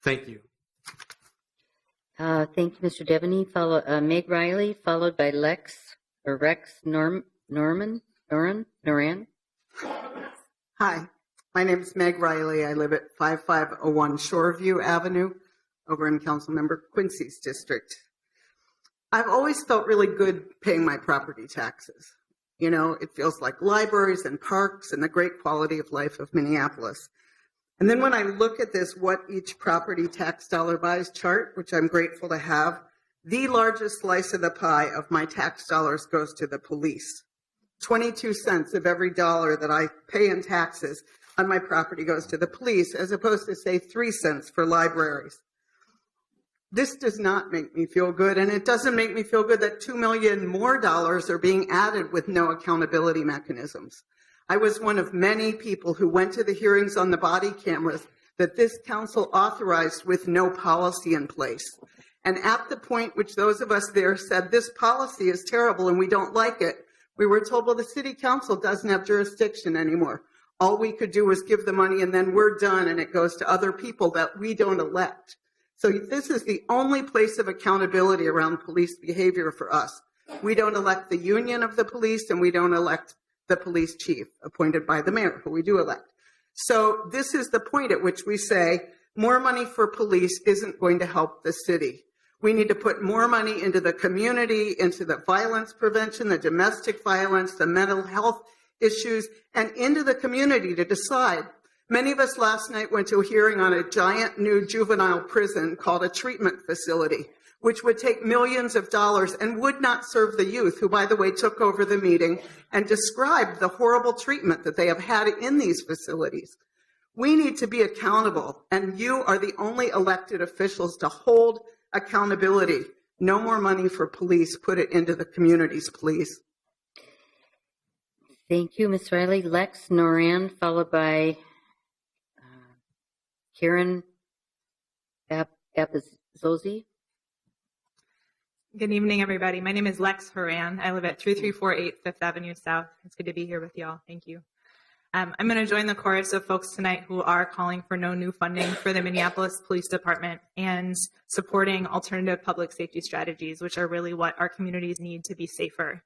Thank you. Thank you, Mr. Devaney. Meg Riley, followed by Rex Noren. Hi, my name is Meg Riley. I live at 5501 Shoreview Avenue over in Councilmember Quincy's district. I've always felt really good paying my property taxes. You know, it feels like libraries and parks and the great quality of life of Minneapolis. And then when I look at this what each property tax dollar buys chart, which I'm grateful to have, the largest slice of the pie of my tax dollars goes to the police. 22 cents of every dollar that I pay in taxes on my property goes to the police, as opposed to, say, 3 cents for libraries. This does not make me feel good, and it doesn't make me feel good that $2 million more dollars are being added with no accountability mechanisms. I was one of many people who went to the hearings on the body cameras that this council authorized with no policy in place. And at the point which those of us there said this policy is terrible and we don't like it, we were told, well, the city council doesn't have jurisdiction anymore. All we could do was give the money and then we're done and it goes to other people that we don't elect. So this is the only place of accountability around police behavior for us. We don't elect the union of the police and we don't elect the police chief appointed by the mayor, who we do elect. So this is the point at which we say more money for police isn't going to help the city. We need to put more money into the community, into the violence prevention, the domestic violence, the mental health issues, and into the community to decide. Many of us last night went to a hearing on a giant new juvenile prison called a treatment facility, which would take millions of dollars and would not serve the youth, who, by the way, took over the meeting and described the horrible treatment that they have had in these facilities. We need to be accountable, and you are the only elected officials to hold accountability. No more money for police. Put it into the communities, please. Thank you, Ms. Riley. Lex Noren, followed by Kannan Apriori. Good evening, everybody. My name is Lex Noren. I live at 3348 Fifth Avenue South. It's good to be here with y'all. Thank you. I'm going to join the chorus of folks tonight who are calling for no new funding for the Minneapolis Police Department and supporting alternative public safety strategies, which are really what our communities need to be safer.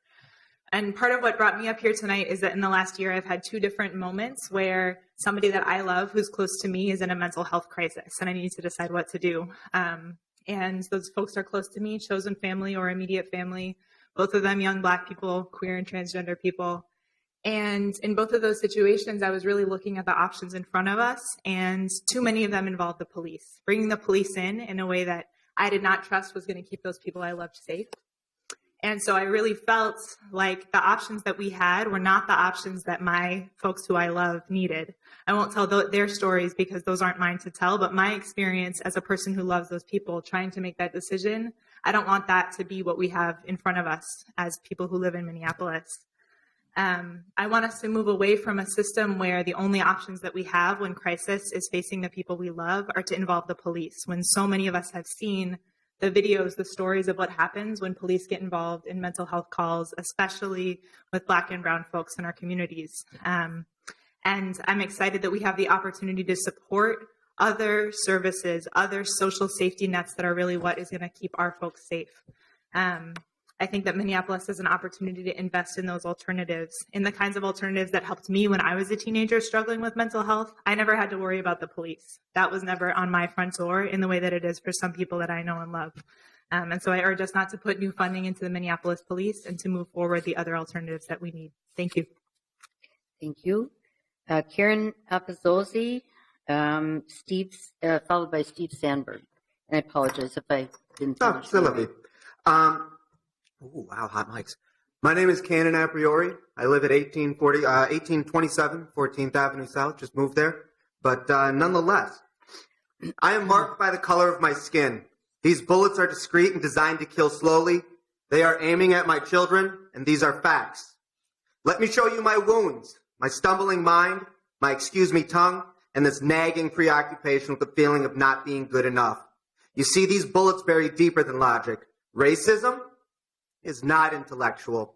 And part of what brought me up here tonight is that in the last year, I've had two different moments where somebody that I love who's close to me is in a mental health crisis, and I need to decide what to do. And those folks are close to me, chosen family or immediate family, both of them young Black people, queer and transgender people. And in both of those situations, I was really looking at the options in front of us, and too many of them involved the police. Bringing the police in a way that I did not trust was going to keep those people I loved safe. And so I really felt like the options that we had were not the options that my folks who I love needed. I won't tell their stories because those aren't mine to tell, but my experience as a person who loves those people trying to make that decision, I don't want that to be what we have in front of us as people who live in Minneapolis. I want us to move away from a system where the only options that we have when crisis is facing the people we love are to involve the police, when so many of us have seen the videos, the stories of what happens when police get involved in mental health calls, especially with Black and brown folks in our communities. And I'm excited that we have the opportunity to support other services, other social safety nets that are really what is going to keep our folks safe. I think that Minneapolis has an opportunity to invest in those alternatives, in the kinds of alternatives that helped me when I was a teenager struggling with mental health. I never had to worry about the police. That was never on my front door in the way that it is for some people that I know and love. And so I urge us not to put new funding into the Minneapolis police and to move forward the other alternatives that we need. Thank you. Thank you. Kannan Apriori, followed by Steve Sandberg. And I apologize if I didn't finish. Oh, wow, hot mics. My name is Kannan Apriori. I live at 1827 14th Avenue South. Just moved there. But nonetheless, I am marked by the color of my skin. These bullets are discreet and designed to kill slowly. They are aiming at my children, and these are facts. Let me show you my wounds, my stumbling mind, my excuse me tongue, and this nagging preoccupation with the feeling of not being good enough. You see, these bullets bury deeper than logic. Racism is not intellectual,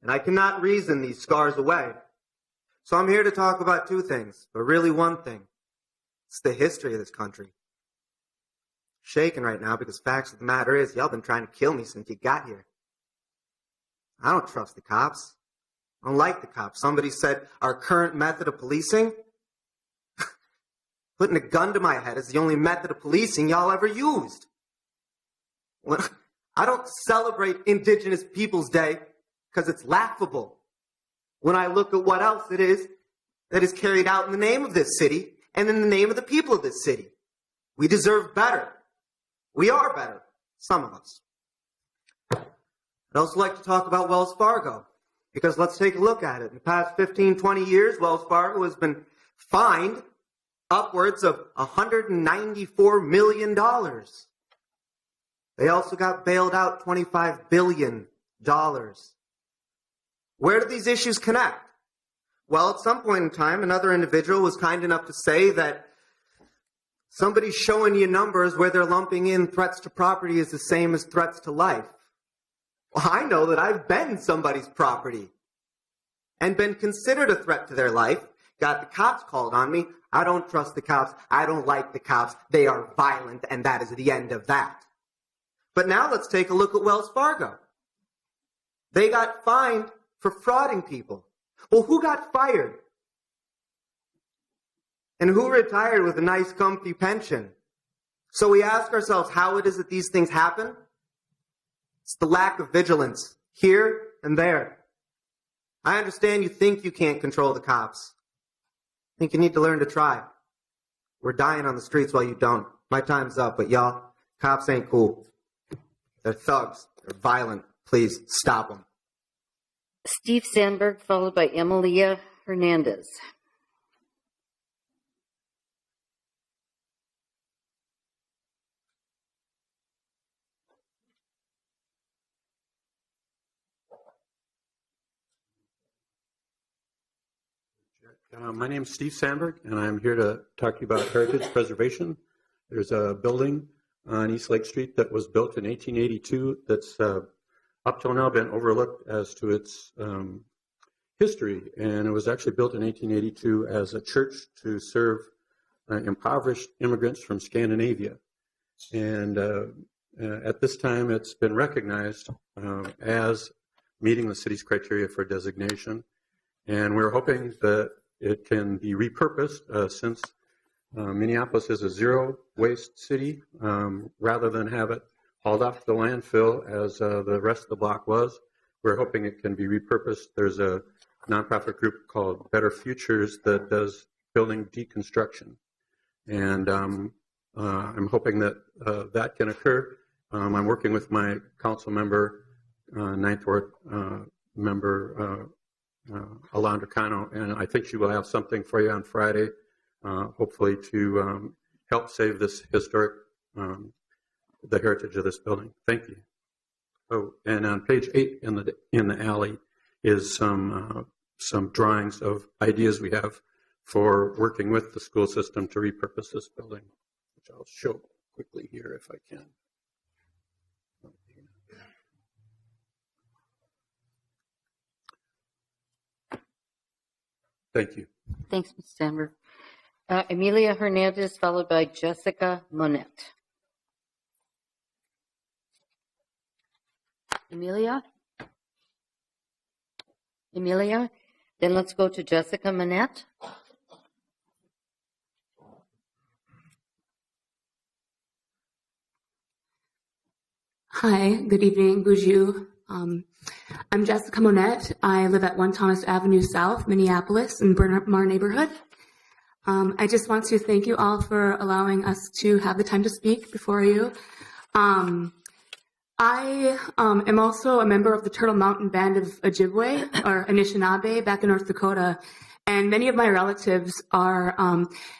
and I cannot reason these scars away. So I'm here to talk about two things, but really one thing. It's the history of this country. shaking right now because facts of the matter is y'all been trying to kill me since you got here. I don't trust the cops. I don't like the cops. Somebody said our current method of policing, putting a gun to my head, is the only method of policing y'all ever used. Well, I don't celebrate Indigenous Peoples Day because it's laughable when I look at what else it is that is carried out in the name of this city and in the name of the people of this city. We deserve better. We are better, some of us. I'd also like to talk about Wells Fargo, because let's take a look at it. In the past 15, 20 years, Wells Fargo has been fined upwards of $194 million. They also got bailed out $25 billion. Where do these issues connect? Well, at some point in time, another individual was kind enough to say that somebody's showing you numbers where they're lumping in threats to property as the same as threats to life. Well, I know that I've been somebody's property and been considered a threat to their life, got the cops called on me. I don't trust the cops. I don't like the cops. They are violent, and that is the end of that. But now let's take a look at Wells Fargo. They got fined for frauding people. Well, who got fired? And who retired with a nice, comfy pension? So we ask ourselves how it is that these things happen. It's the lack of vigilance here and there. I understand you think you can't control the cops. I think you need to learn to try. We're dying on the streets while you don't. My time's up, but y'all, cops ain't cool. They're thugs. They're violent. Please stop them. Steve Sandberg, followed by Emilia Hernandez. My name is Steve Sandberg, and I'm here to talk to you about heritage preservation. There's a building on East Lake Street that was built in 1882 that's up till now been overlooked as to its history, and it was actually built in 1882 as a church to serve impoverished immigrants from Scandinavia. And at this time, it's been recognized as meeting the city's criteria for designation, and we're hoping that it can be repurposed since Minneapolis is a zero-waste city, rather than have it hauled off to the landfill as the rest of the block was. We're hoping it can be repurposed. There's a nonprofit group called Better Futures that does building deconstruction. And I'm hoping that that can occur. I'm working with my council member, Ninth Ward member, Alondra Cano, and I think she will have something for you on Friday, hopefully to help save this historic, the heritage of this building. Thank you. Oh, and on page 8 in the alley is some drawings of ideas we have for working with the school system to repurpose this building, which I'll show quickly here if I can. Thank you. Thanks, Ms. Sandberg. Emilia Hernandez, followed by Jessica Monette. Emilia? Then let's go to Jessica Monette. Hi, good evening, Bonjour. I'm Jessica Monette. I live at 1 Thomas Avenue South, Minneapolis, in Bernard Mar neighborhood. I just want to thank you all for allowing us to have the time to speak before you. I am also a member of the Turtle Mountain Band of Ojibwe, or Anishinaabe, back in North Dakota. And many of my relatives are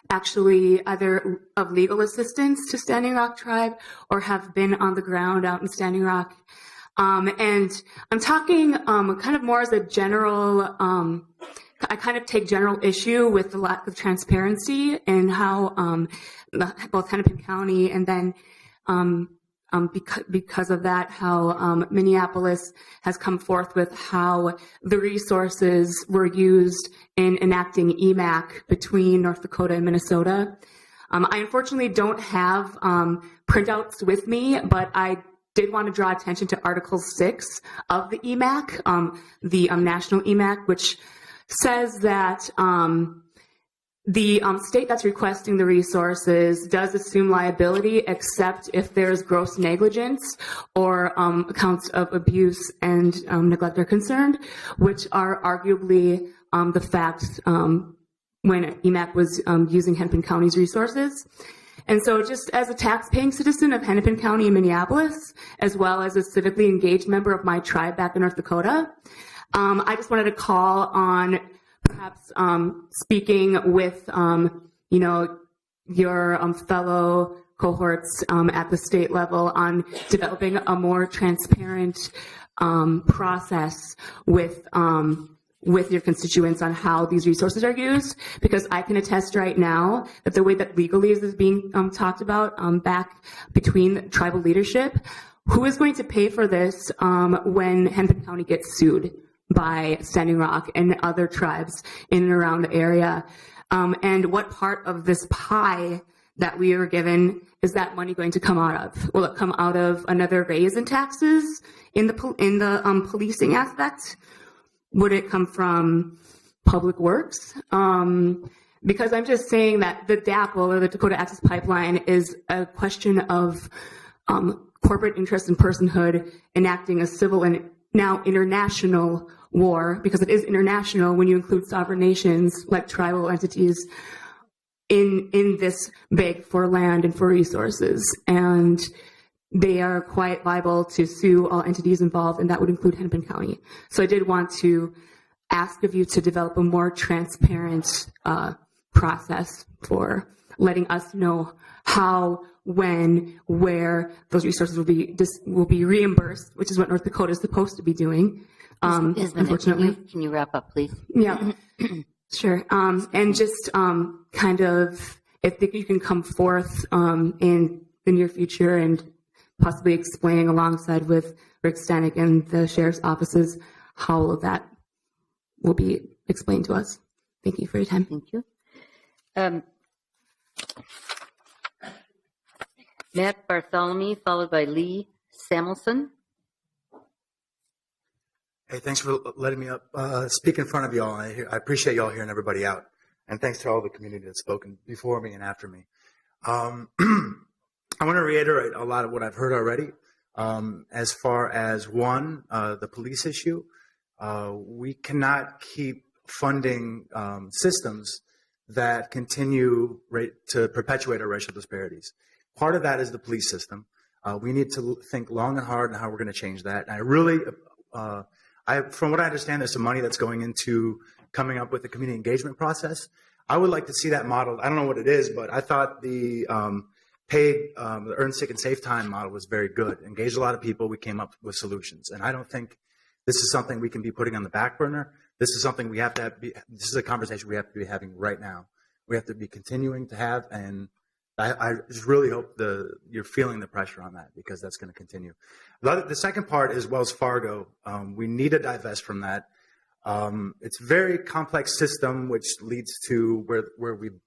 actually either of legal assistance to Standing Rock Tribe or have been on the ground out in Standing Rock. And I'm talking kind of more as a general, I kind of take general issue with the lack of transparency and how both Hennepin County and then because of that, how Minneapolis has come forth with how the resources were used in enacting EMAC between North Dakota and Minnesota. I unfortunately don't have printouts with me, but I did want to draw attention to Article 6 of the EMAC, the National EMAC, which says that the state that's requesting the resources does assume liability except if there's gross negligence or accounts of abuse and neglect are concerned, which are arguably the facts when EMAC was using Hennepin County's resources. And so just as a tax-paying citizen of Hennepin County and Minneapolis, as well as a civically engaged member of my tribe back in North Dakota, I just wanted to call on perhaps speaking with, your fellow cohorts at the state level on developing a more transparent process with your constituents on how these resources are used, because I can attest right now that the way that legalese is being talked about back between tribal leadership, who is going to pay for this when Hennepin County gets sued by Standing Rock and other tribes in and around the area? And what part of this pie that we are given is that money going to come out of? Will it come out of another raise in taxes in the policing aspect? Would it come from public works? Because I'm just saying that the DAPL, or the Dakota Access Pipeline, is a question of corporate interest and personhood enacting a civil and now international war, because it is international when you include sovereign nations like tribal entities in this beg for land and for resources. And they are quite liable to sue all entities involved, and that would include Hennepin County. So I did want to ask of you to develop a more transparent process for letting us know how, when, where those resources will be reimbursed, which is what North Dakota is supposed to be doing. Unfortunately, can you wrap up, please? Yeah, sure. And just kind of, if you can come forth in the near future and possibly explaining alongside with Rick Stanek and the sheriff's offices how all of that will be explained to us. Thank you for your time. Thank you. Matt Bartholomew, followed by Lee Samuelson. Hey, thanks for letting me up speak in front of y'all. I appreciate y'all hearing everybody out. And thanks to all the community that's spoken before me and after me. I want to reiterate a lot of what I've heard already. As far as one, the police issue, we cannot keep funding systems that continue to perpetuate our racial disparities. Part of that is the police system. We need to think long and hard on how we're going to change that. And I really, from what I understand, there's some money that's going into coming up with a community engagement process. I would like to see that model. I don't know what it is, but I thought the the earn sick and safe time model was very good. Engaged a lot of people. We came up with solutions. And I don't think this is something we can be putting on the back burner. This is something we have to have. This is a conversation we have to be having right now. We have to be continuing to have. And I just really hope you're feeling the pressure on that, because that's going to continue. The second part is Wells Fargo. We need to divest from that. It's a very complex system, which leads to where we've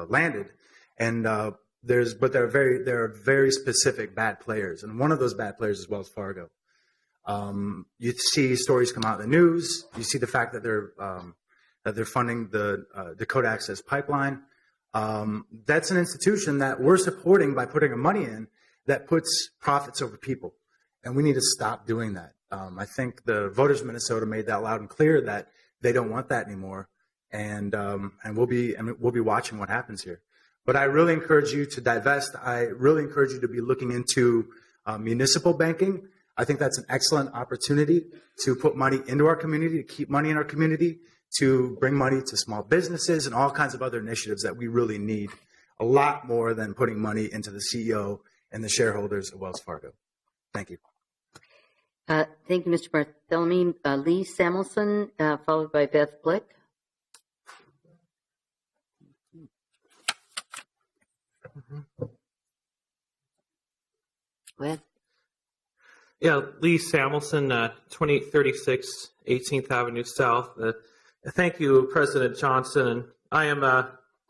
landed. And there are very specific bad players, and one of those bad players is Wells Fargo. You see stories come out in the news. You see the fact that they're funding the Dakota Access Pipeline. That's an institution that we're supporting by putting our money in that puts profits over people, and we need to stop doing that. I think the voters of Minnesota made that loud and clear that they don't want that anymore, and we'll be watching what happens here. But I really encourage you to divest. I really encourage you to be looking into municipal banking. I think that's an excellent opportunity to put money into our community, to keep money in our community, to bring money to small businesses and all kinds of other initiatives that we really need, a lot more than putting money into the CEO and the shareholders of Wells Fargo. Thank you. Thank you, Mr. Bartholomew. Lee Samuelson, followed by Beth Black. Go ahead. Yeah, Lee Samuelson, 2836 18th Avenue South. Thank you, President Johnson. And I am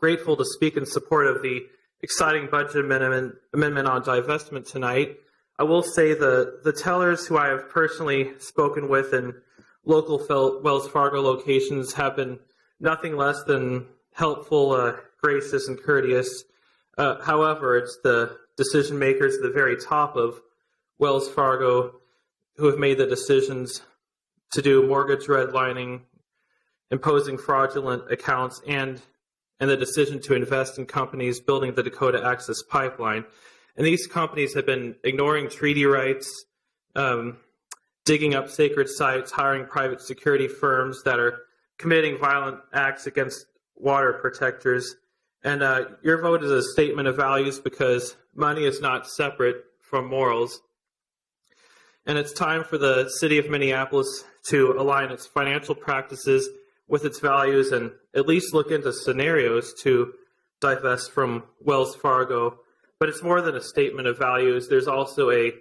grateful to speak in support of the exciting budget amendment on divestment tonight. I will say the tellers who I have personally spoken with in local Wells Fargo locations have been nothing less than helpful, gracious, and courteous. However, it's the decision makers at the very top of Wells Fargo who have made the decisions to do mortgage redlining, imposing fraudulent accounts, and the decision to invest in companies building the Dakota Access Pipeline. And these companies have been ignoring treaty rights, digging up sacred sites, hiring private security firms that are committing violent acts against water protectors. And your vote is a statement of values because money is not separate from morals. And it's time for the city of Minneapolis to align its financial practices with its values and at least look into scenarios to divest from Wells Fargo. But it's more than a statement of values. There's also a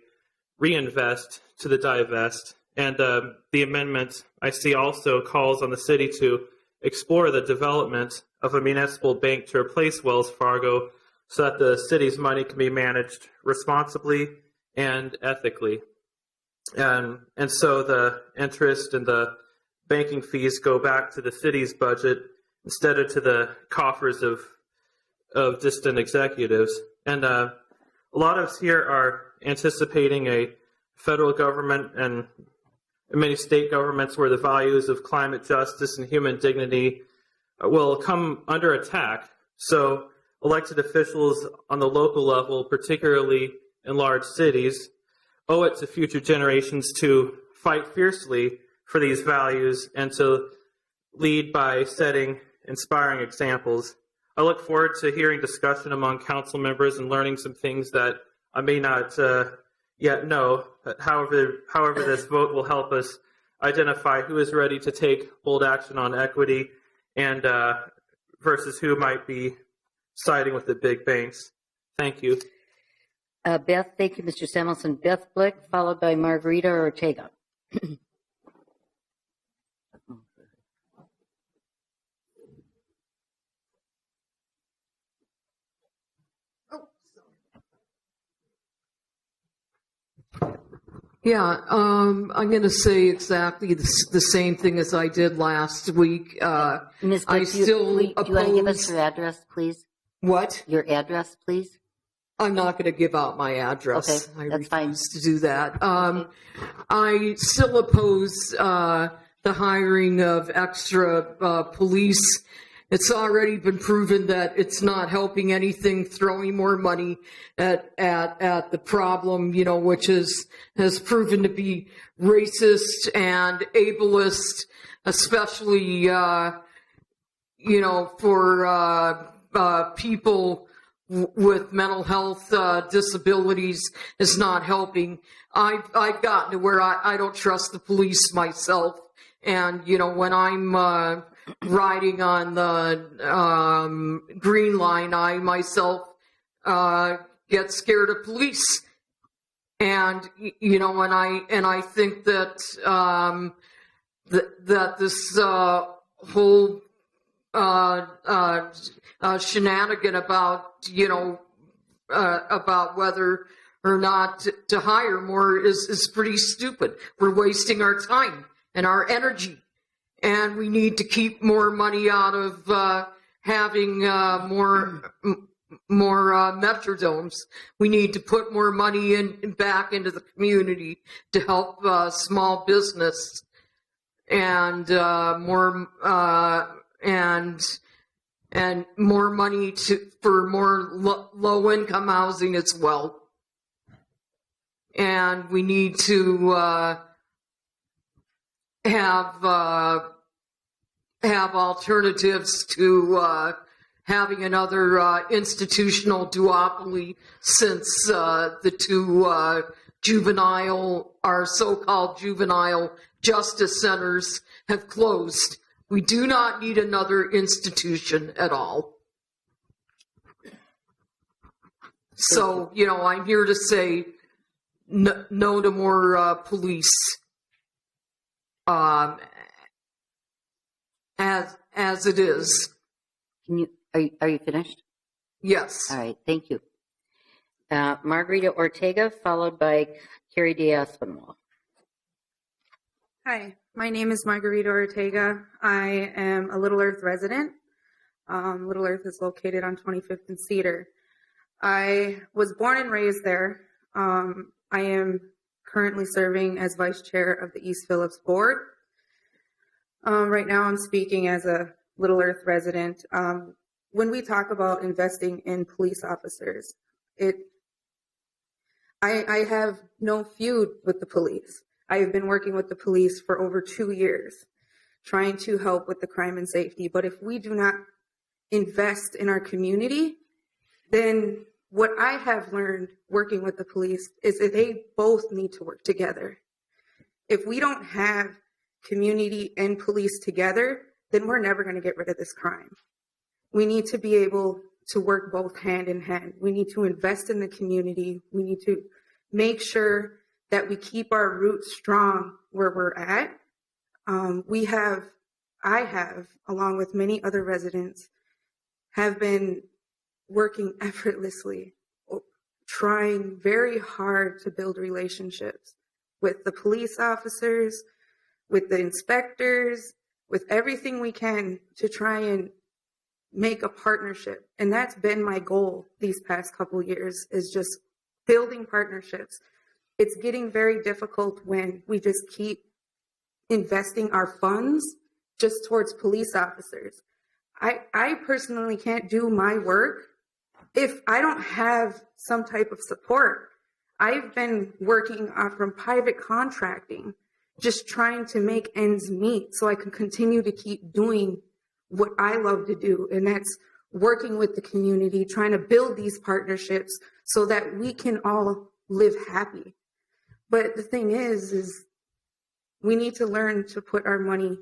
reinvest to the divest. And the amendment, I see, also calls on the city to explore the development of a municipal bank to replace Wells Fargo so that the city's money can be managed responsibly and ethically. And so the interest and the banking fees go back to the city's budget instead of to the coffers of distant executives. And a lot of us here are anticipating a federal government and many state governments where the values of climate justice and human dignity will come under attack. So elected officials on the local level, particularly in large cities, owe it to future generations to fight fiercely for these values and to lead by setting inspiring examples. I look forward to hearing discussion among council members and learning some things that I may not yet know. However, this vote will help us identify who is ready to take bold action on equity and versus who might be siding with the big banks. Thank you. Beth, thank you, Mr. Samuelson. Beth Black, followed by Margarita Ortega. Yeah, I'm going to say exactly the same thing as I did last week. Ms. I Black, still do you want to give us oppose. your address, please? What? Your address, please? I'm not going to give out my address. Okay, I that's fine. refuse to do that. I still oppose the hiring of extra police. It's already been proven that it's not helping anything, throwing more money at the problem, which has proven to be racist and ableist, especially, for people with mental health disabilities is not helping. I've gotten to where I don't trust the police myself. And, when I'm riding on the green line, I myself get scared of police. And, and I think that that this whole shenanigan about whether or not to hire more is pretty stupid. We're wasting our time and our energy, and we need to keep more money out of having more metrodomes. We need to put more money back into the community to help small business and more money for more low income housing as well. And we need to have alternatives to having another institutional duopoly, since the two our so-called juvenile justice centers have closed. We do not need another institution at all. So, I'm here to say no to more police. As it is. Can Are you finished? Yes. All right, thank you. Margarita Ortega, followed by Kerri J Aspinwall. Hi, my name is Margarita Ortega. I am a Little Earth resident. Little Earth is located on 25th and Cedar. I was born and raised there. I am currently serving as vice chair of the East Phillips board. Right now I'm speaking as a Little Earth resident. When we talk about investing in police officers, I have no feud with the police. I have been working with the police for over 2 years, trying to help with the crime and safety. But if we do not invest in our community, then what I have learned working with the police is that they both need to work together. If we don't have community and police together, then we're never going to get rid of this crime. We need to be able to work both hand in hand. We need to invest in the community. We need to make sure that we keep our roots strong where we're at. I have, along with many other residents, have been working effortlessly, trying very hard to build relationships with the police officers, with the inspectors, with everything we can to try and make a partnership. And that's been my goal these past couple years, is just building partnerships. It's getting very difficult when we just keep investing our funds just towards police officers. I personally can't do my work if I don't have some type of support. I've been working from private contracting, just trying to make ends meet so I can continue to keep doing what I love to do. And that's working with the community, trying to build these partnerships so that we can all live happy. But the thing is we need to learn to put our money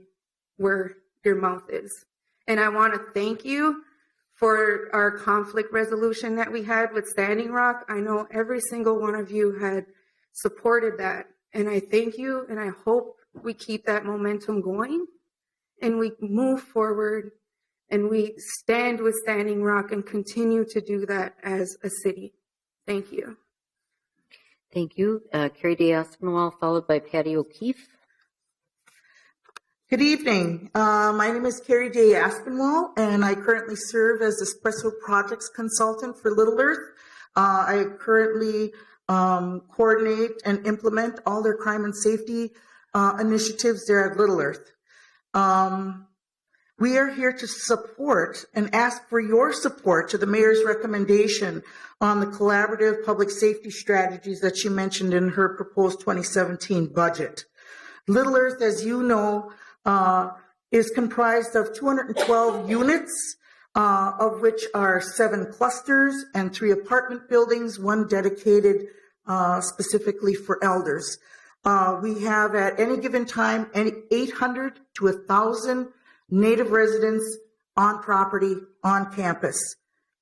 where your mouth is. And I want to thank you for our conflict resolution that we had with Standing Rock. I know every single one of you had supported that. And I thank you, and I hope we keep that momentum going and we move forward and we stand with Standing Rock and continue to do that as a city. Thank you. Thank you. Kerri J Aspinwall, followed by Patty OKeefe. Good evening. My name is Kerri J Aspinwall, and I currently serve as a special projects consultant for Little Earth. I currently coordinate and implement all their crime and safety initiatives there at Little Earth. We are here to support and ask for your support to the mayor's recommendation on the collaborative public safety strategies that she mentioned in her proposed 2017 budget. Little Earth, as you know, is comprised of 212 units, of which are 7 clusters and 3 apartment buildings, 1 dedicated specifically for elders. We have at any given time 800 to 1,000 Native residents on property on campus.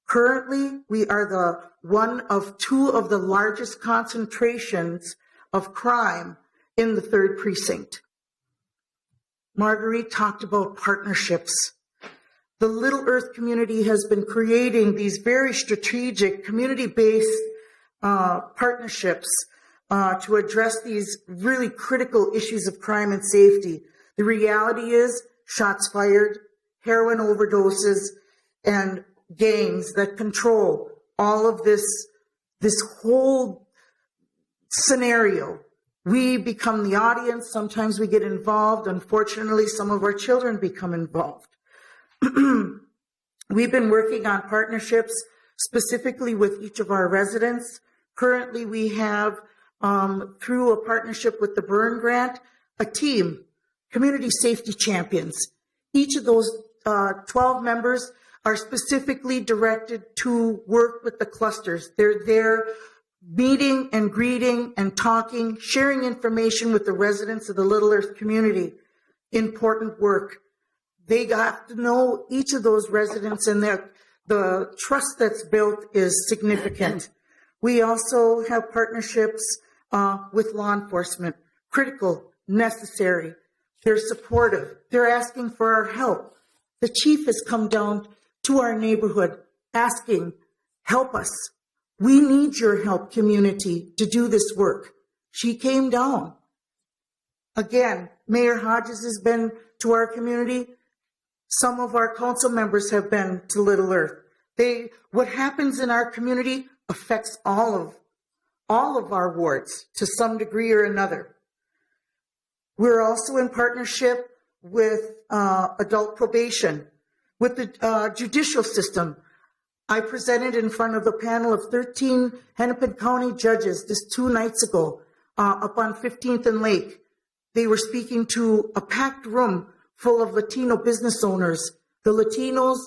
Currently, we are the one of 2 of the largest concentrations of crime in the 3rd precinct. Marguerite talked about partnerships. The Little Earth community has been creating these very strategic community-based partnerships to address these really critical issues of crime and safety. The reality is shots fired, heroin overdoses, and gangs that control all of this whole scenario. We become the audience. Sometimes we get involved. Unfortunately, some of our children become involved. We've been working on partnerships specifically with each of our residents. Currently, we have, through a partnership with the Burn Grant, a team, community safety champions. Each of those 12 members are specifically directed to work with the clusters. They're there meeting and greeting and talking, sharing information with the residents of the Little Earth community. Important work. They have to know each of those residents, and the trust that's built is significant. We also have partnerships with law enforcement. Critical, necessary. They're supportive. They're asking for our help. The chief has come down to our neighborhood asking, help us. We need your help, community, to do this work. She came down. Again, Mayor Hodges has been to our community. Some of our council members have been to Little Earth. What happens in our community affects all of our wards to some degree or another. We're also in partnership with adult probation, with the judicial system. I presented in front of a panel of 13 Hennepin County judges just 2 nights ago up on 15th and Lake. They were speaking to a packed room full of Latino business owners. The Latinos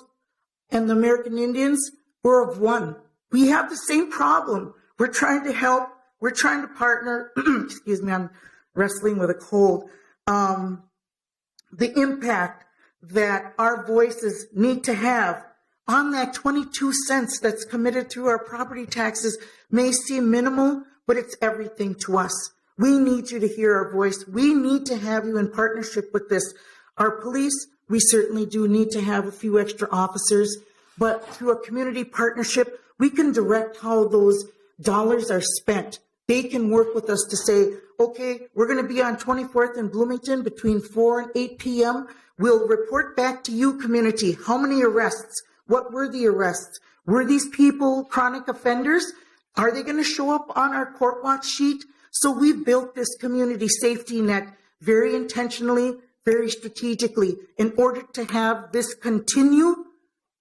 and the American Indians were of one. We have the same problem. We're trying to help. We're trying to partner. Excuse me, I'm wrestling with a cold. The impact that our voices need to have on that 22 cents that's committed through our property taxes may seem minimal, but it's everything to us. We need you to hear our voice. We need to have you in partnership with this. Our police, we certainly do need to have a few extra officers, but through a community partnership, we can direct how those dollars are spent. They can work with us to say, okay, we're going to be on 24th and Bloomington between 4 and 8 p.m. We'll report back to you, community. How many arrests? What were the arrests? Were these people chronic offenders? Are they going to show up on our court watch sheet? So we've built this community safety net very intentionally, very strategically. In order to have this continue,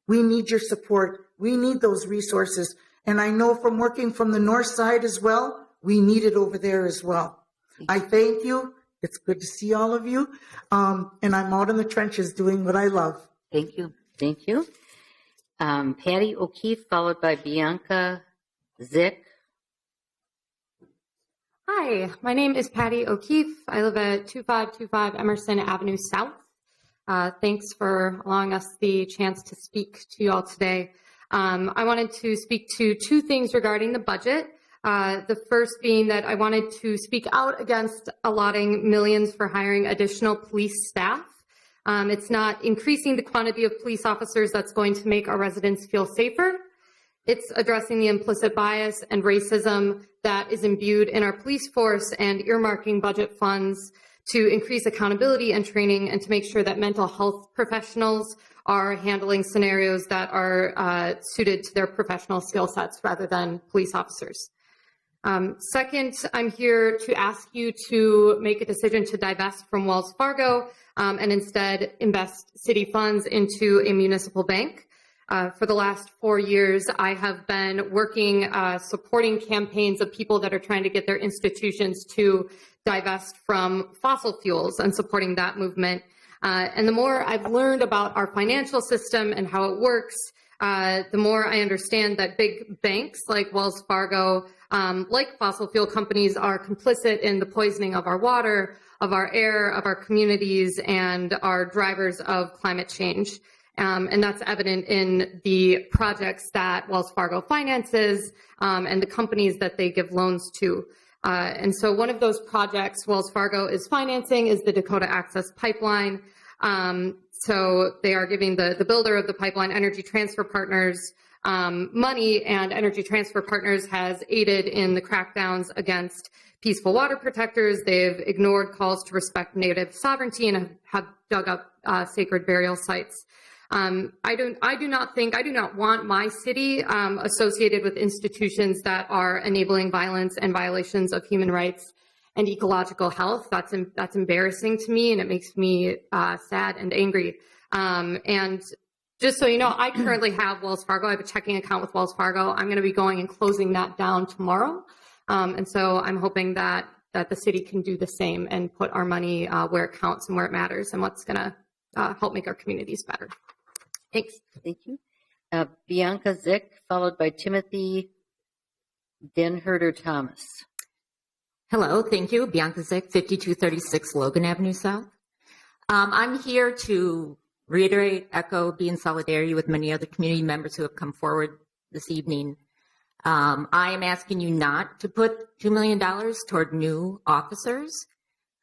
we need your support. We need those resources. And I know from working from the north side as well, we need it over there as well. I thank you. It's good to see all of you. And I'm out in the trenches doing what I love. Thank you. Thank you. Patty OKeefe, followed by Bianca Zyk. Hi, my name is Patty OKeefe. I live at 2525 Emerson Avenue South. Thanks for allowing us the chance to speak to you all today. I wanted to speak to 2 things regarding the budget. The first being that I wanted to speak out against allotting millions for hiring additional police staff. It's not increasing the quantity of police officers that's going to make our residents feel safer. It's addressing the implicit bias and racism that is imbued in our police force and earmarking budget funds to increase accountability and training and to make sure that mental health professionals are handling scenarios that are suited to their professional skill sets rather than police officers. Second, I'm here to ask you to make a decision to divest from Wells Fargo and instead invest city funds into a municipal bank. For the last 4 years, I have been working, supporting campaigns of people that are trying to get their institutions to divest from fossil fuels and supporting that movement. And the more I've learned about our financial system and how it works, the more I understand that big banks like Wells Fargo, like fossil fuel companies, are complicit in the poisoning of our water, of our air, of our communities, and are drivers of climate change. And that's evident in the projects that Wells Fargo finances and the companies that they give loans to. And so one of those projects Wells Fargo is financing is the Dakota Access Pipeline. So they are giving the builder of the pipeline, Energy Transfer Partners, money, and Energy Transfer Partners has aided in the crackdowns against peaceful water protectors. They've ignored calls to respect native sovereignty and have dug up sacred burial sites. I do not want my city associated with institutions that are enabling violence and violations of human rights and ecological health. That's embarrassing to me, and it makes me sad and angry. And just so you know, I currently have Wells Fargo. I have a checking account with Wells Fargo. I'm going to be going and closing that down tomorrow. And so I'm hoping that the city can do the same and put our money where it counts and where it matters and what's going to help make our communities better. Thanks. Thank you. Bianca Zyk, followed by Timothy DenHerder Thomas. Hello, thank you. Bianca Zyk, 5236 Logan Avenue South. I'm here to reiterate, echo, be in solidarity with many other community members who have come forward this evening. I am asking you not to put $2 million toward new officers.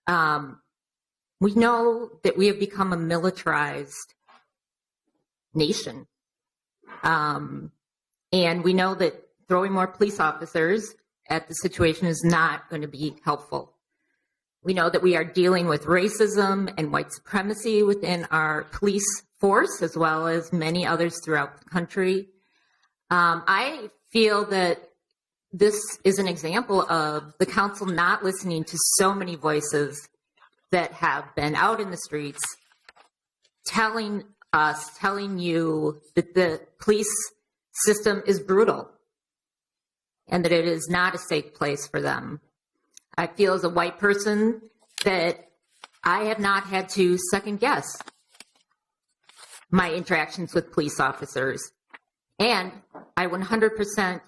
We know that we have become a militarized nation. And we know that throwing more police officers at the situation is not going to be helpful. We know that we are dealing with racism and white supremacy within our police force, as well as many others throughout the country. I feel that this is an example of the council not listening to so many voices that have been out in the streets telling you that the police system is brutal and that it is not a safe place for them. I feel as a white person that I have not had to second guess my interactions with police officers. And I 100%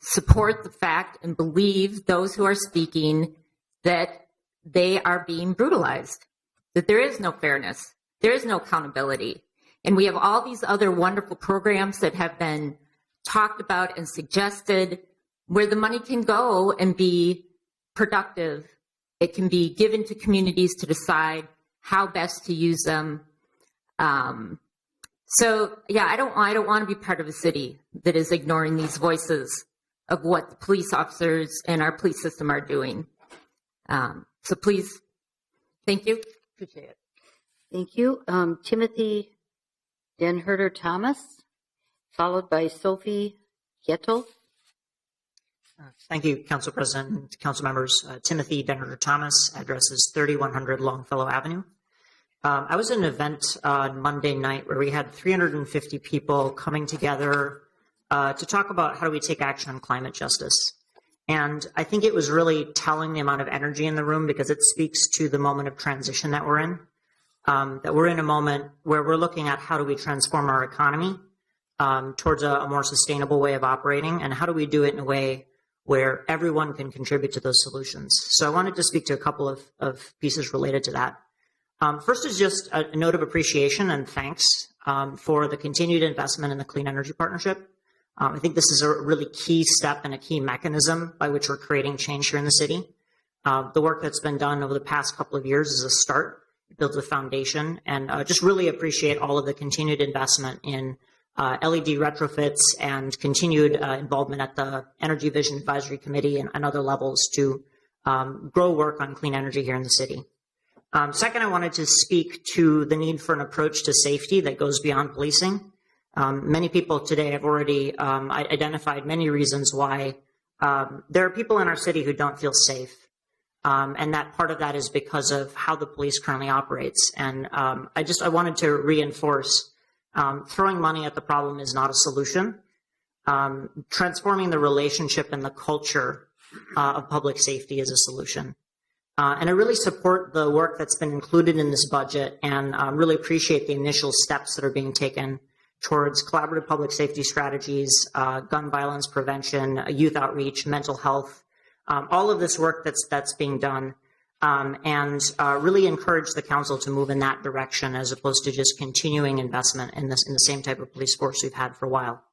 support the fact and believe those who are speaking that they are being brutalized, that there is no fairness, there is no accountability. And we have all these other wonderful programs that have been talked about and suggested where the money can go and be productive. It can be given to communities to decide how best to use them. So yeah, I don't want to be part of a city that is ignoring these voices of what the police officers and our police system are doing. So please, thank you. Appreciate it. Thank you. Timothy DenHerder Thomas, followed by Sophie Gettel. Thank you, Council President, Council members. Timothy DenHerder Thomas, address is 3100 Longfellow Avenue. I was at an event on Monday night where we had 350 people coming together to talk about how do we take action on climate justice. And I think it was really telling the amount of energy in the room because it speaks to the moment of transition that we're in. That we're in a moment where we're looking at how do we transform our economy towards a more sustainable way of operating, and how do we do it in a way where everyone can contribute to those solutions. So I wanted to speak to a couple of pieces related to that. First is just a note of appreciation and thanks for the continued investment in the Clean Energy Partnership. I think this is a really key step and a key mechanism by which we're creating change here in the city. The work that's been done over the past couple of years is a start. It builds a foundation, and just really appreciate all of the continued investment in LED retrofits and continued involvement at the Energy Vision Advisory Committee and other levels to grow work on clean energy here in the city. Second, I wanted to speak to the need for an approach to safety that goes beyond policing. Many people today have already identified many reasons why there are people in our city who don't feel safe. And that part of that is because of how the police currently operates. And I wanted to reinforce throwing money at the problem is not a solution. Transforming the relationship and the culture of public safety is a solution. And I really support the work that's been included in this budget and really appreciate the initial steps that are being taken towards collaborative public safety strategies, gun violence prevention, youth outreach, mental health, all of this work that's being done, and really encourage the council to move in that direction as opposed to just continuing investment in the same type of police force we've had for a while.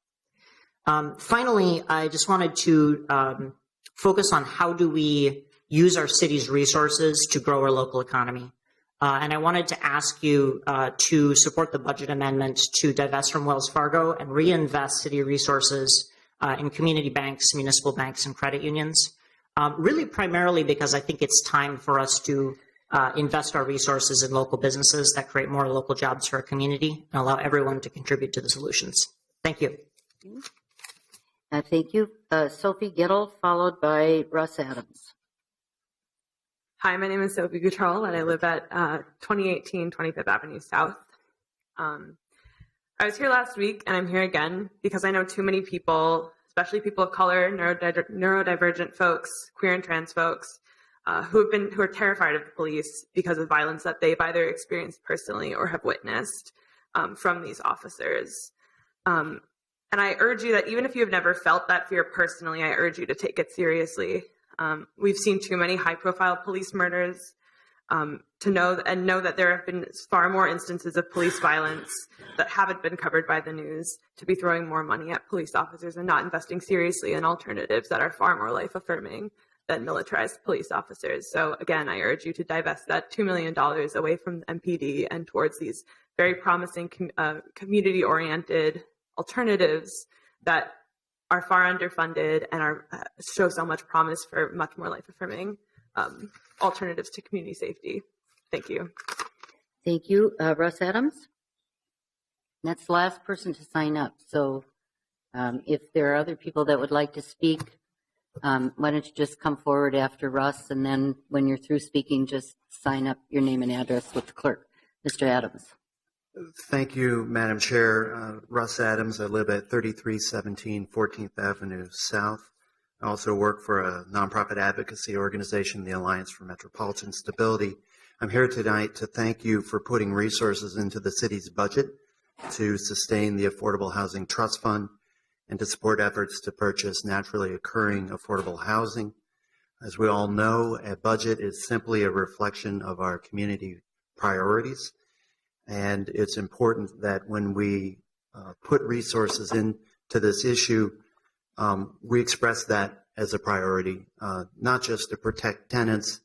Finally, I just wanted to focus on how do we use our city's resources to grow our local economy. And I wanted to ask you to support the budget amendment to divest from Wells Fargo and reinvest city resources in community banks, municipal banks, and credit unions. Really primarily because I think it's time for us to invest our resources in local businesses that create more local jobs for our community and allow everyone to contribute to the solutions. Thank you. Thank you. Sophie Gettel, followed by Russ Adams. Hi, my name is Sophie Coral, and I live at 2018 25th Avenue South. I was here last week, and I'm here again because I know too many people, especially people of color, neurodivergent folks, queer and trans folks, who are terrified of the police because of violence that they've either experienced personally or have witnessed from these officers. And I urge you that even if you have never felt that fear personally, I urge you to take it seriously. We've seen too many high-profile police murders to know that there have been far more instances of police violence that haven't been covered by the news, to be throwing more money at police officers and not investing seriously in alternatives that are far more life-affirming than militarized police officers. So again, I urge you to divest that $2 million away from MPD and towards these very promising community-oriented alternatives that are far underfunded and are show so much promise for much more life-affirming alternatives to community safety. Thank you. Thank you. Russ Adams? That's the last person to sign up. So if there are other people that would like to speak, why don't you just come forward after Russ, and then when you're through speaking, just sign up your name and address with the clerk. Mr. Adams. Thank you, Madam Chair. Russ Adams. I live at 3317 14th Avenue South. I also work for a nonprofit advocacy organization, the Alliance for Metropolitan Stability. I'm here tonight to thank you for putting resources into the city's budget to sustain the Affordable Housing Trust Fund and to support efforts to purchase naturally occurring affordable housing. As we all know, a budget is simply a reflection of our community priorities. And it's important that when we put resources into this issue, we express that as a priority, not just to protect tenants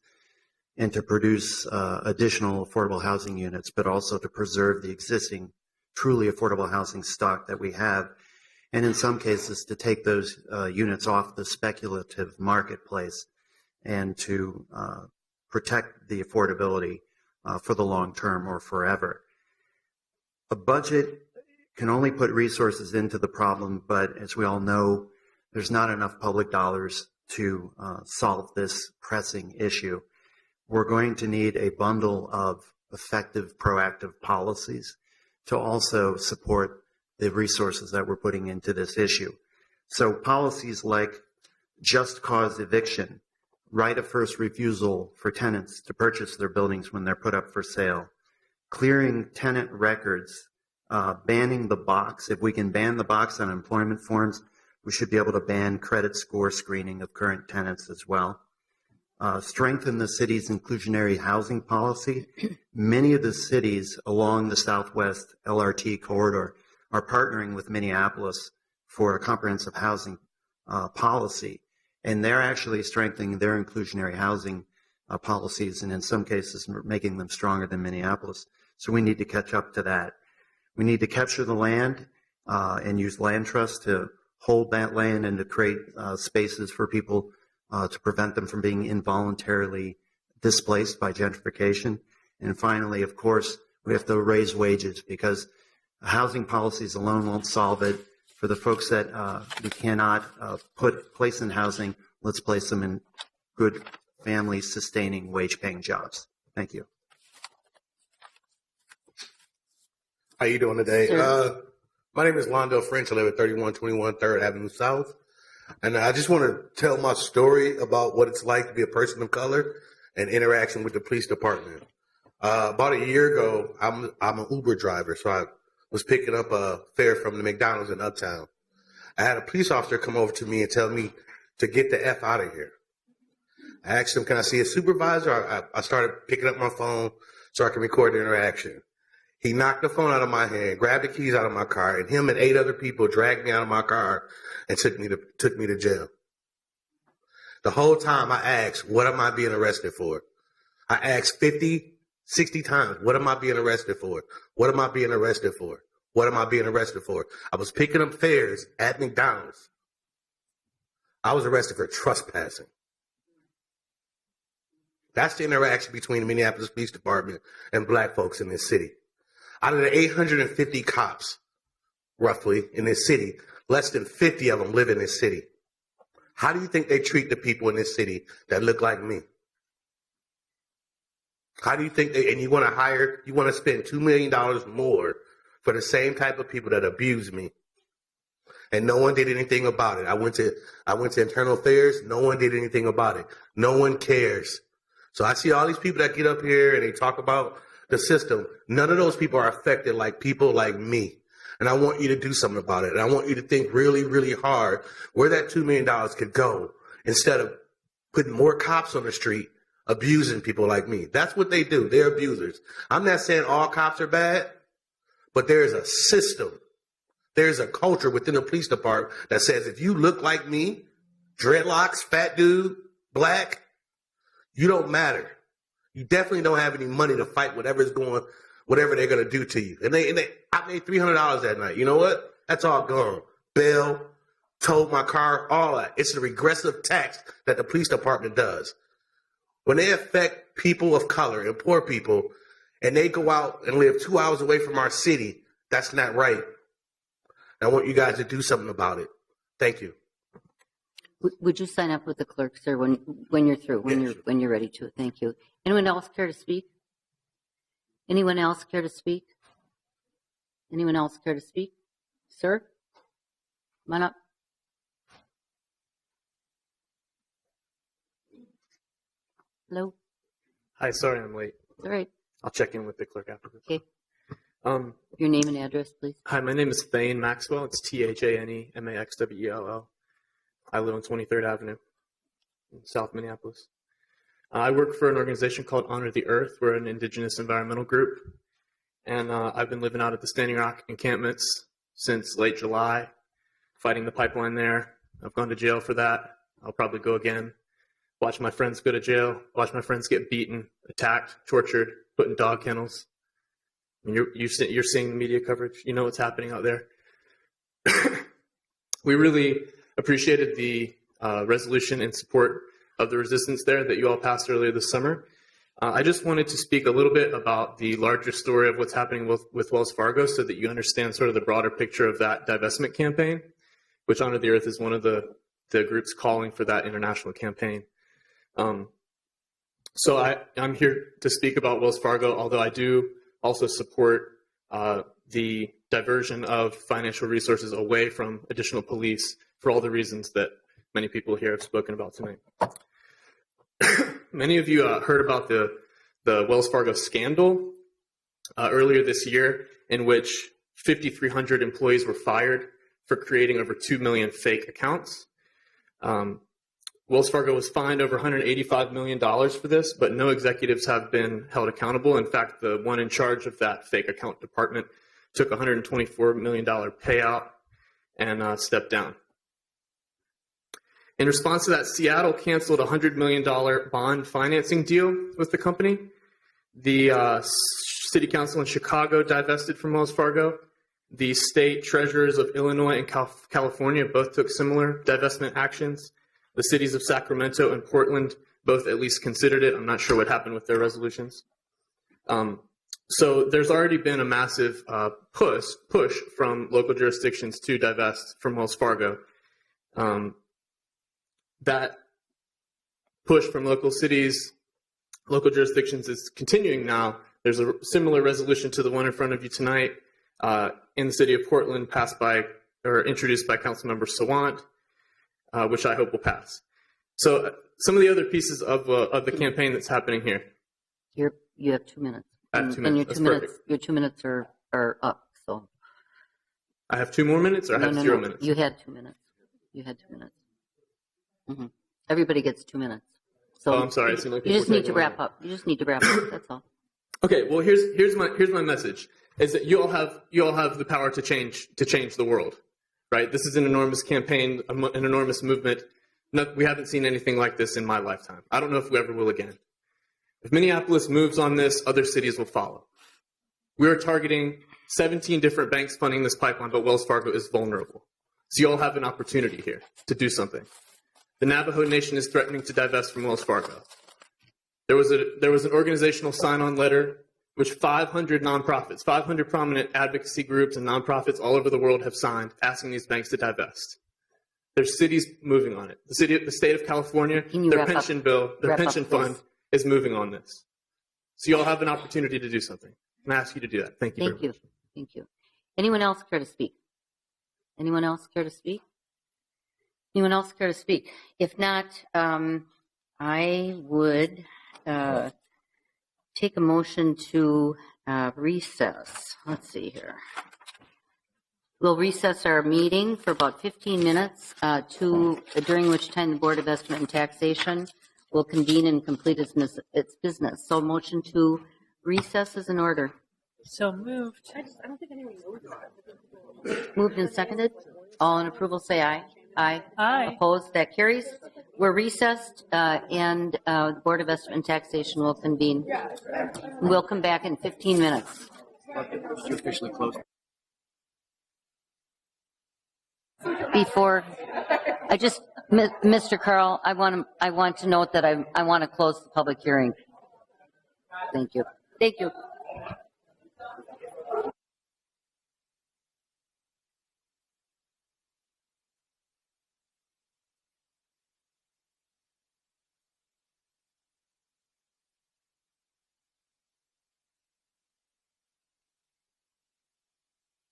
and to produce additional affordable housing units, but also to preserve the existing truly affordable housing stock that we have. And in some cases, to take those units off the speculative marketplace and to protect the affordability for the long term or forever. A budget can only put resources into the problem, but as we all know, there's not enough public dollars to solve this pressing issue. We're going to need a bundle of effective, proactive policies to also support the resources that we're putting into this issue. So policies like just cause eviction, right of first refusal for tenants to purchase their buildings when they're put up for sale, clearing tenant records, banning the box. If we can ban the box on employment forms, we should be able to ban credit score screening of current tenants as well. Strengthen the city's inclusionary housing policy. Many of the cities along the Southwest LRT corridor are partnering with Minneapolis for a comprehensive housing policy, and they're actually strengthening their inclusionary housing policies, and in some cases making them stronger than Minneapolis. So we need to catch up to that. We need to capture the land and use land trusts to hold that land and to create spaces for people to prevent them from being involuntarily displaced by gentrification. And finally, of course, we have to raise wages, because housing policies alone won't solve it. For the folks that we cannot place in housing, let's place them in good, family-sustaining, wage-paying jobs. Thank you. How you doing today? My name is Londo French. I live at 3121 3rd Avenue South. And I just want to tell my story about what it's like to be a person of color and interaction with the police department. About a year ago, I'm an Uber driver, so I was picking up a fare from the McDonald's in Uptown. I had a police officer come over to me and tell me to get the F out of here. I asked him, can I see a supervisor? I started picking up my phone so I can record the interaction. He knocked the phone out of my hand, grabbed the keys out of my car, and him and 8 other people dragged me out of my car and took me to jail. The whole time I asked, what am I being arrested for? I asked 50, 60 times, what am I being arrested for? What am I being arrested for? What am I being arrested for? I was picking up fares at McDonald's. I was arrested for trespassing. That's the interaction between the Minneapolis Police Department and black folks in this city. Out of the 850 cops, roughly, in this city, less than 50 of them live in this city. How do you think they treat the people in this city that look like me? How do you think and you want to spend $2 million more for the same type of people that abuse me? And no one did anything about it. I went to internal affairs. No one did anything about it. No one cares. So I see all these people that get up here and they talk about the system. None of those people are affected like people like me. And I want you to do something about it. And I want you to think really, really hard where that $2 million could go instead of putting more cops on the street abusing people like me. That's what they do. They're abusers. I'm not saying all cops are bad, but there's a system. There's a culture within the police department that says if you look like me, dreadlocks, fat dude, black, you don't matter. You definitely don't have any money to fight whatever they're going to do to you. And I made $300 that night. You know what? That's all gone. Bill, towed my car, all that. It's the regressive tax that the police department does. When they affect people of color and poor people, and they go out and live 2 hours away from our city, that's not right. I want you guys to do something about it. Thank you. Would you sign up with the clerk, sir, when you're through, when you're ready to? Thank you. Anyone else care to speak? Anyone else care to speak? Anyone else care to speak? Sir? Come on up. Hello? Hi, sorry I'm late. All right. I'll check in with the clerk after this. Okay. Your name and address, please. Hi, my name is Fain Maxwell. It's ThaneMaxwell. I live on 23rd Avenue in South Minneapolis. I work for an organization called Honor the Earth. We're an indigenous environmental group. And I've been living out at the Standing Rock encampments since late July, fighting the pipeline there. I've gone to jail for that. I'll probably go again. Watch my friends go to jail. Watch my friends get beaten, attacked, tortured, put in dog kennels. You're seeing the media coverage. You know what's happening out there. We really appreciated the resolution in support of the resistance there that you all passed earlier this summer. I just wanted to speak a little bit about the larger story of what's happening with Wells Fargo so that you understand sort of the broader picture of that divestment campaign, which Honor the Earth is one of the groups calling for that international campaign. So I'm here to speak about Wells Fargo, although I do also support the diversion of financial resources away from additional police for all the reasons that many people here have spoken about tonight. Many of you heard about the Wells Fargo scandal earlier this year, in which 5,300 employees were fired for creating over 2 million fake accounts. Wells Fargo was fined over $185 million for this, but no executives have been held accountable. In fact, the one in charge of that fake account department took a $124 million payout and stepped down. In response to that, Seattle canceled a $100 million bond financing deal with the company. The city council in Chicago divested from Wells Fargo. The state treasurers of Illinois and California both took similar divestment actions. The cities of Sacramento and Portland both at least considered it. I'm not sure what happened with their resolutions. So there's already been a massive push from local jurisdictions to divest from Wells Fargo. That push from local cities, local jurisdictions is continuing now. There's a similar resolution to the one in front of you tonight in the city of Portland, introduced by Councilmember Sawant, which I hope will pass. So some of the other pieces of the campaign that's happening here. You have 2 minutes. I have 2 and minutes. your 2 minutes are up. So I have 2 more minutes, or I have 0 minutes? You had 2 minutes. You had 2 minutes. Mm-hmm. Everybody gets 2 minutes. So I'm sorry. It seemed like you just need to wrap up. You just need to wrap up. That's all. Okay. Well, here's my message: is that you all have the power to change the world, right? This is an enormous campaign, an enormous movement. We haven't seen anything like this in my lifetime. I don't know if we ever will again. If Minneapolis moves on this, other cities will follow. We are targeting 17 different banks funding this pipeline, but Wells Fargo is vulnerable. So you all have an opportunity here to do something. The Navajo Nation is threatening to divest from Wells Fargo. There was an organizational sign-on letter which 500 nonprofits, 500 prominent advocacy groups and nonprofits all over the world have signed, asking these banks to divest. There's cities moving on it. The state of California, their pension bill, their pension fund is moving on this. So you all have an opportunity to do something. And I ask you to do that. Thank you. Thank you. Thank you. Anyone else care to speak? Anyone else care to speak? Anyone else care to speak? If not, I would take a motion to recess. Let's see here. We'll recess our meeting for about 15 minutes, during which time the Board of Estimate and Taxation will convene and complete its business. So motion to recess is in order. So moved. I don't think anyone knows. Moved and seconded. All in approval say aye. Aye. Aye. Opposed? That carries. We're recessed, and the Board of Estimate and Taxation will convene. We'll come back in 15 minutes. Officially closed. Before, Mr. Coral, I want to note that I want to close the public hearing. Thank you. Thank you.